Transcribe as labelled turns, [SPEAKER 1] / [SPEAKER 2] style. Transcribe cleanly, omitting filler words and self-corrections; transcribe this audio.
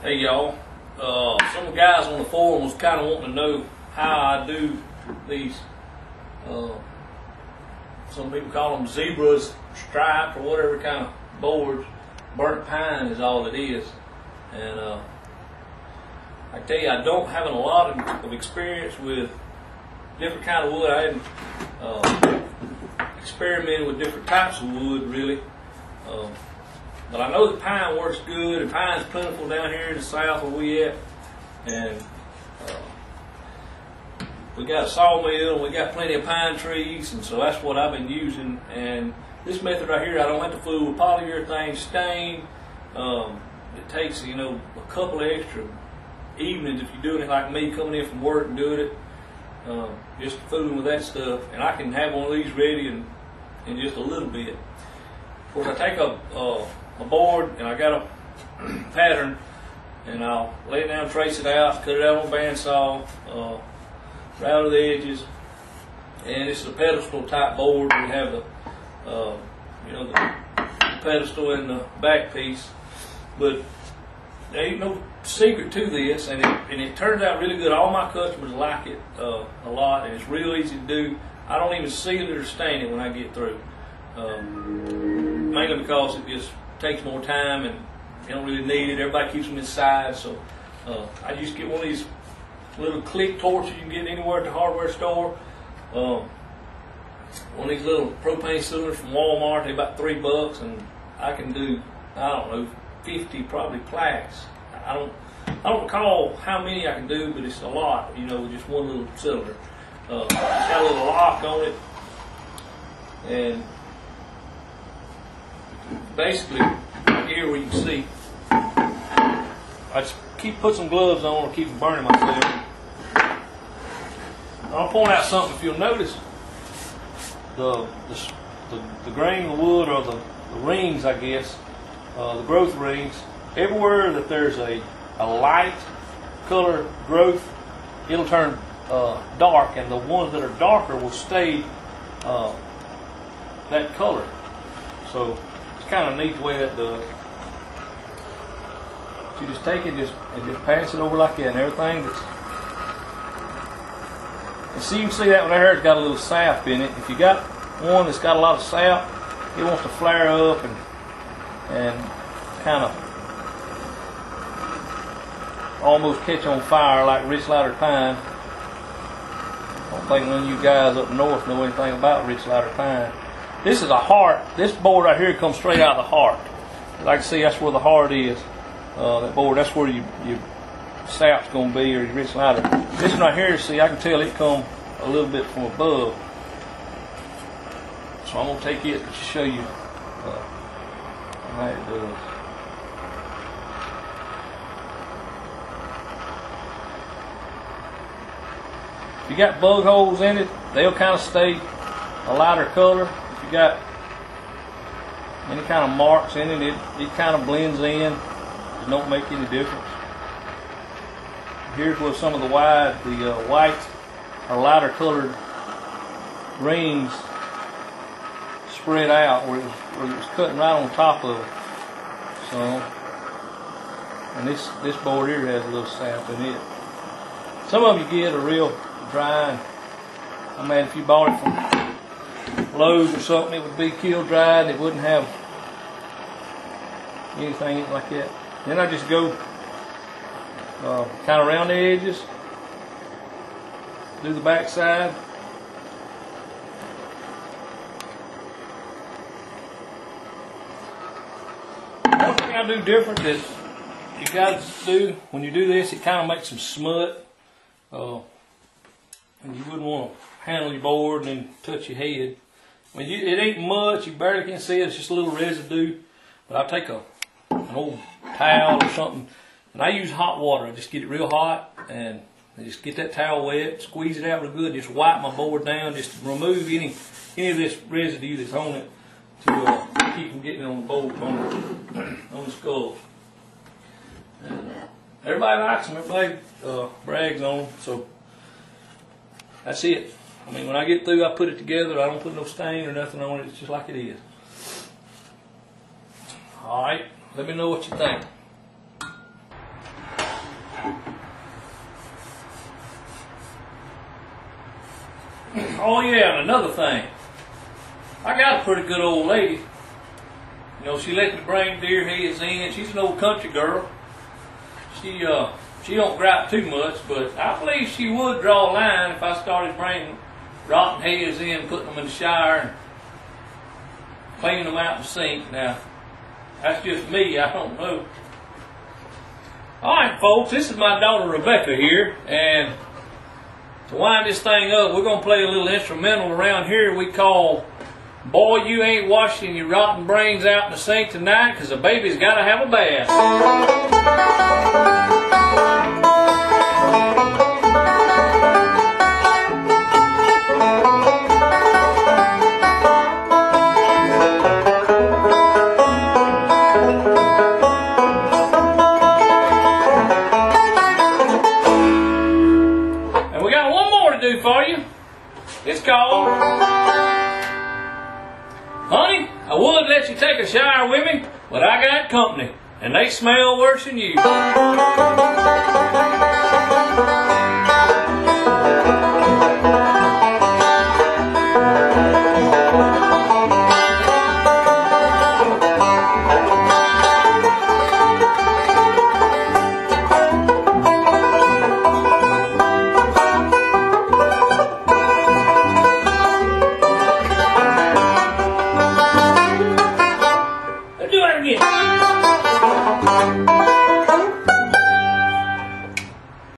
[SPEAKER 1] Hey y'all, some of the guys on the forum was kind of wanting to know how I do these, some people call them zebras, stripe, or whatever kind of boards. Burnt pine is all it is. And I tell you, I don't have a lot of experience with different kind of wood. I hadn't experimented with different types of wood really. But I know that pine works good, and pine's plentiful down here in the south where we at. And we got a sawmill, and we got plenty of pine trees, and so that's what I've been using. And this method right here, I don't have to fool with polyurethane stain. It takes, you know, a couple of extra evenings if you're doing it like me, coming in from work and doing it. Just fooling with that stuff, and I can have one of these ready in just a little bit. Of course, I take a board and I got a pattern, and I'll lay it down, trace it out, cut it out on a bandsaw, router the edges, and it's a pedestal type board. We have the you know, the pedestal and the back piece, but there ain't no secret to this, and it turns out really good. All my customers like it a lot, and it's real easy to do. I don't even seal it or stain it when I get through, mainly because it just takes more time and you don't really need it. Everybody keeps them inside, so I just get one of these little click torches you can get anywhere at the hardware store. One of these little propane cylinders from Walmart, they're about $3, and I can do, I don't know, 50 probably plaques. I don't recall how many I can do, but it's a lot, you know, with just one little cylinder. It's got a little lock on it, and basically here where you can see, I just put some gloves on to keep from burning myself. I'll point out something. If you'll notice, the grain of the wood, or the rings, I guess, the growth rings, everywhere that there's a light color growth, it'll turn dark, and the ones that are darker will stay that color. So it's kind of neat the way that does. You just take it and just pass it over like that, and everything that's. And so you can see that one there, it's got a little sap in it. If you got one that's got a lot of sap, it wants to flare up and kind of almost catch on fire like rich lighter pine. I don't think none of you guys up north know anything about rich lighter pine. This is a heart. This board right here comes straight out of the heart. Like I see, that's where the heart is. That board, that's where your sap's going to be, or your rich lighter. This one right here, see, I can tell it come a little bit from above. So I'm going to take it to show you how it does. If you got bug holes in it, they'll kind of stay a lighter color. If you got any kind of marks in it, it kind of blends in. It don't make any difference. Here's where some of the white or lighter colored rings spread out, where it was cutting right on top of it. So, and this board here has a little sap in it. Some of them you get are real dry. I mean, if you bought it from Lowe's or something, it would be kill dried, and it wouldn't have anything like that. Then I just go kind of around the edges, do the back side. One thing I do different that you guys do when you do this, it kind of makes some smut, and you wouldn't want to handle your board and then touch your head. When it ain't much, you barely can see it, it's just a little residue. But I take an old towel or something, and I use hot water. I just get it real hot, and I just get that towel wet, squeeze it out real good, just wipe my board down, just to remove any of this residue that's on it, to keep from getting on the board, on the skull. And, everybody likes them. Everybody brags on them. So that's it. I mean, when I get through, I put it together. I don't put no stain or nothing on it. It's just like it is. All right. Let me know what you think. Oh yeah, and another thing. I got a pretty good old lady. You know, she let me bring deer heads in. She's an old country girl. She don't gripe too much, but I believe she would draw a line if I started bringing rotten heads in, putting them in the shower, and cleaning them out in the sink. Now, that's just me. I don't know. All right, folks, this is my daughter Rebecca here, and to wind this thing up, we're going to play a little instrumental around here we call Boy, You Ain't Washing Your Rotten Brains Out in the Sink Tonight, because a baby's got to have a bath. And we got one more to do for you. It's called Honey, I would let you take a shower with me, but I got company, and they smell worse than you.